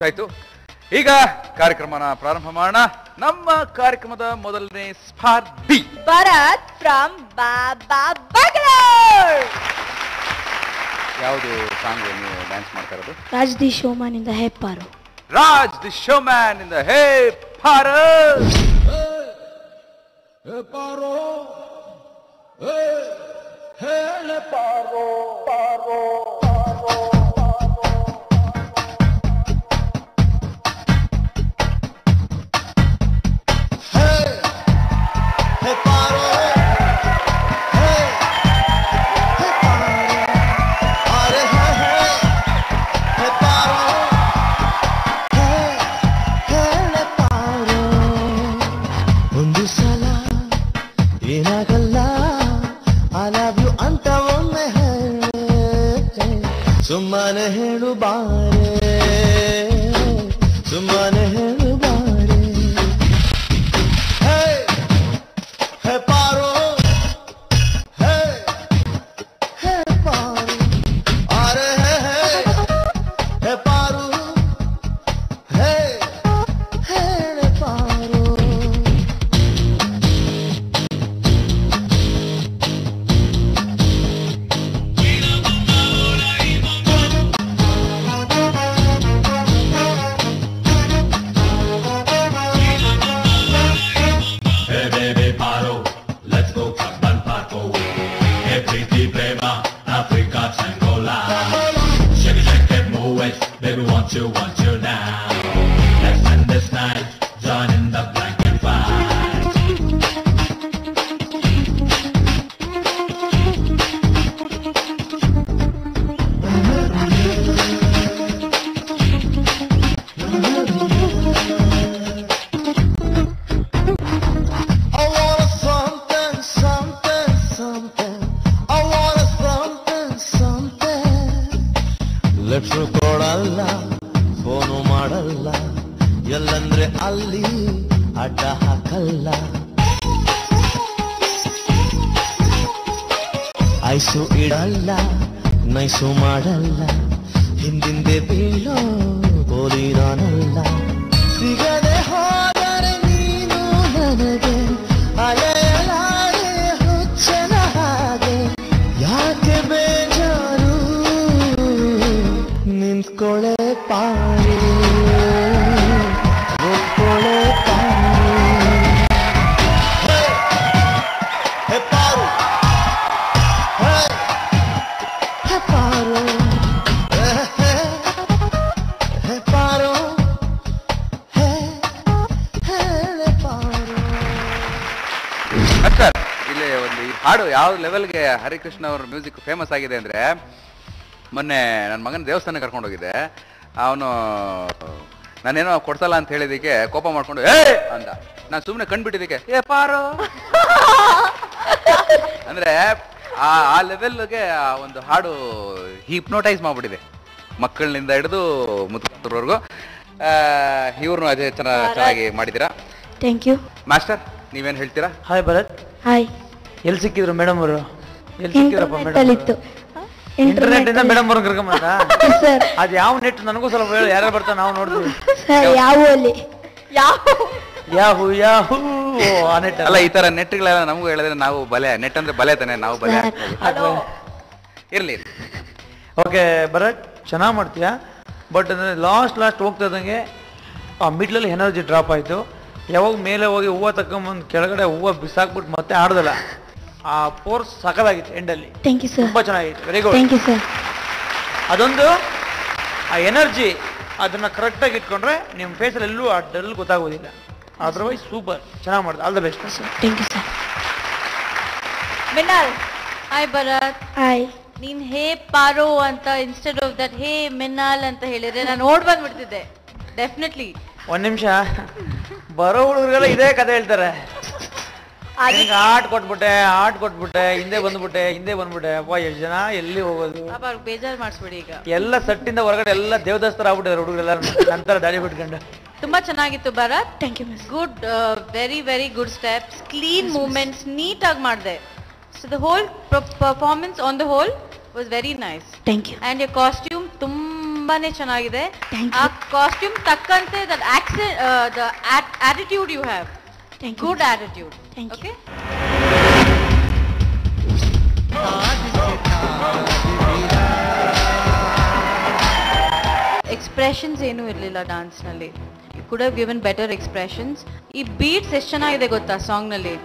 ಆಯ್ತು. ಈಗ ಕಾರ್ಯಕ್ರಮನ ಪ್ರಾರಂಭ ಮಾಡೋಣ. ನಮ್ಮ ಕಾರ್ಯಕ್ರಮದ ಮೊದಲನೇ ಸ್ಪರ್ಧಿ ಭರತ್ ಫ್ರಮ್ ಬ್ಯಾಂಗ್ಳೂರ್. ಯಾವುದು ಸಾಂಗ್ ನೀವು ಡ್ಯಾನ್ಸ್ ಮಾಡ್ತಾ ಇರೋದು? ರಾಜ್ ದಿ ಶೋಮನ್ ಇಂದ ಹೆಪ್ಪಾರು. ರಾಜ್ ದಿ ಶೋಮ್ಯಾನ್ ಇಂದ ಹೇ ಭಾರತ್. ಸುಮ್ಮನೆ ಹೇಳು ಬಾರೆ, ಸುಮ್ಮನೆ ಹೇಳು ಬಾರೆ. ಹೇ ಹೇ ಪಾರೋ, ಹೇ ಹೇ ಪಾರೋ, ಅರೆ ಹೇ ಹೇ ಹೇ ಪಾರೋ, ಹೇ ಹೇಳೆ Paro. Want you now. Let's end this night. Join in the blanket fight. I want something, something, something. I want something, something. Let's ಕೊಡಲ್ಲ, ಫೋನು ಮಾಡಲ್ಲ, ಎಲ್ಲಂದ್ರೆ ಅಲ್ಲಿ ಅಡ್ಡ ಹಾಕಲ್ಲ. ಐಸು ಇಡಲ್ಲ, ನೈಸು ಮಾಡಲ್ಲ, ಹಿಂದಿಂದೆ ಬೀಳೋ ಗೋಲಿ ನಾನಲ್ಲ. ಸಿಗದೆ ಹೋದರೆ ನೀನು ನನಗೆ ಅಲೆಯಲಾರೆ ಹುಚ್ಚನ ಹಾಗೆ. ಯಾಕೆ ಬೇಜಾರು, ನಿಂತ್ಕೊಳ್ಳೆ ಪಾರಿ, ಒಪ್ಕೊಳ್ಳೆ ಪಾರಿ. ಹೇ ಪಾರು, ಹೇ ಹೇ ಪಾರು, ಹೇ ಪಾರು, ಹೇ ಹೇಳೆ ಪಾರು. ಸರ್, ಇಲ್ಲಿ ಒಂದು ಈ ಹಾಡು ಯಾವ ಲೆವೆಲ್ಗೆ ಹರಿಕೃಷ್ಣ ಅವ್ರ ಮ್ಯೂಸಿಕ್ ಫೇಮಸ್ ಆಗಿದೆ ಅಂದ್ರೆ, ಮೊನ್ನೆ ನನ್ನ ಮಗನ ದೇವಸ್ಥಾನ ಕರ್ಕೊಂಡು ಹೋಗಿದ್ದೆ. ಅವನು ನಾನೇನೋ ಕೊಡ್ಸಲ್ಲ ಅಂತ ಹೇಳಿದಕ್ಕೆ ಕೋಪ ಮಾಡ್ಕೊಂಡು ಏ ಅಂತ, ನಾನು ಸುಮ್ಮನೆ ಕಂಡ್ಬಿಟ್ಟಿದ್ದಕ್ಕೆ ಏ ಪಾರೋ ಅಂದ್ರೆ ಆ ಲೆವೆಲ್ಗೆ ಆ ಒಂದು ಹಾಡು ಹಿಪ್ನೋಟೈಸ್ ಮಾಡ್ಬಿಟ್ಟಿದೆ, ಮಕ್ಕಳಿನಿಂದ ಹಿಡಿದು ಮುದುಕರವರೆಗೂ. ಇವ್ರನ್ನು ಅದೇ ಚೆನ್ನಾಗಿ ಮಾಡಿದ್ದೀರಾ. ಥ್ಯಾಂಕ್ ಯು ಮಾಸ್ಟರ್, ನೀವೇನು ಹೇಳ್ತೀರಾ? Hi Bharat, hi. ಎಲ್ಲಿ ಸಿಕ್ಕಿದ್ರು ಮೇಡಮ್ ಅವರು? ಎಲ್ಲಿ ಸಿಕ್ಕಿರಪ್ಪ ಮೇಡಮ್? ಇಂಟರ್ನೆಟ್ ಇಂದ ಮೇಡಮ್ ಅವ್ರನ್ನ ಕರ್ಕೊಂಬಂದ. ಸರ್, ಅದ್ ಯಾವ ನೆಟ್ ನನಗೂ ಸ್ವಲ್ಪ ಹೇಳಿ, ಯಾರು ಬರ್ತಾರ ನಾವು ನೋಡ್ತೀವಿ. ಸರ್ ಯಾವ ಅಲ್ಲಿ ಯಾಹು ಯಾಹು ಆ ನೆಟ್ ಅಲ್ಲ, ಈ ತರ ನೆಟ್ಗಳೆಲ್ಲ ನಮಗೂ ಹೇಳಿದ್ರೆ ನಾವು ಬಲೆ, ನೆಟ್ ಅಂದ್ರೆ ಬಲೆ ತಾನೆ, ನಾವು ಬಲೆ ಇರ್ಲಿ. ಓಕೆ ಭರತ್, ಚೆನ್ನಾಗಿ ಮಾಡ್ತೀಯಾ. ಬಟ್ ಅಂದ್ರೆ ಲಾಸ್ಟ್ ಹೋಗ್ತಾ ಇದ್ದಂಗೆ ಆ ಮಿಡ್ಲಲ್ಲಿ ಎನರ್ಜಿ ಡ್ರಾಪ್ ಆಯ್ತು. ಯಾವಾಗ ಮೇಲೆ ಹೋಗಿ ಹೂವು ತಕೊಂಬಂದು ಕೆಳಗಡೆ ಹೂವು ಬಿಸಾಕ್ಬಿಟ್ಟು ಮತ್ತೆ ಆಡ್ದಲ್ಲ, ಆ ಫೋರ್ಸ್ ಸಕಲಾಗಿತ್ತು ಎಂಡಲ್ಲಿ. Thank you sir. ತುಂಬಾ ಚೆನ್ನಾಗಿತ್ತು, very good. Thank you sir. ಅದೊಂದು ಆ ಎನರ್ಜಿ ಅದನ್ನ ಕರೆಕ್ಟಾಗಿ ಇಟ್ಕೊಂಡ್ರೆ ನಿಮ್ಮ ಫೇಸಲ್ಲಿ ಎಲ್ಲೂ ಆ ಡಲ್ ಗೊತ್ತಾಗೋದಿಲ್ಲ. ಅದರ್ವೈಸ್ ಸೂಪರ್, ಚೆನ್ನಾಗಿ ಮಾಡಿದೆ. All the best. Thank you sir. Minnal, hi Bharat. Hi. ನೀನ್ ಹೇ ಪಾರೋ ಅಂತ instead of that hey Minnal ಅಂತ ಹೇಳಿದ್ರೆ ನಾನು ಓಡ್ ಬಂದ್ಬಿಡ್ತಿದ್ದೆ ಡೆಫಿನೆಟ್ಲಿ. ಒಂದ್ ನಿಮಿಷ, ಬರೋ ಹುಡುಗರಿಗೆಲ್ಲ ಇದೇ ಕಥೆ ಹೇಳ್ತಾರೆ. ಆಟ ಕೊಟ್ಬಿಟ್ಟೆ ಹಿಂದೆ ಬಂದ್ಬಿಟ್ಟೆ ಅಪ್ಪ, ಎಷ್ಟು ಜನ ಎಲ್ಲಿ ಹೋಗೋದು? ಬೇಜಾರು ಮಾಡಿಸ್ಬಿಡಿ. ಈಗ ಎಲ್ಲ ಸಟ್ಟಿಂದ ಹೊರಗಡೆ ಎಲ್ಲ ದೇವದಾಸ್ತರ ಆಗ್ಬಿಟ್ಟಿದ್ದಾರೆ ಹುಡುಗರೆಲ್ಲ, ನಂತರ ದಾಡಿ ಬಿಟ್ಕೊಂಡು. ತುಂಬಾ ಚೆನ್ನಾಗಿತ್ತು Bharat. Thank you miss. Good, very very good steps, clean movements, ನೀಟಾಗಿ ಮಾಡಿದೆ. So the whole performance on the whole was very nice. Thank you. And your costume ತುಂಬಾ ತುಂಬಾನೇ ಚೆನ್ನಾಗಿದೆ. Thank uh you. ಕಾಸ್ಟ್ಯೂಮ್ ತಕ್ಕಂತೆ the attitude you have, Thank you. Good attitude. Thank you. Okay, expressions ಏನೂ ಇರಲಿಲ್ಲ ಡಾನ್ಸ್ನಲ್ಲಿ. You could have given better expressions. ಈ beats ಎಷ್ಟು ಚೆನ್ನಾಗಿದೆ ಗೊತ್ತಾ ಸಾಂಗ್ನಲ್ಲಿ.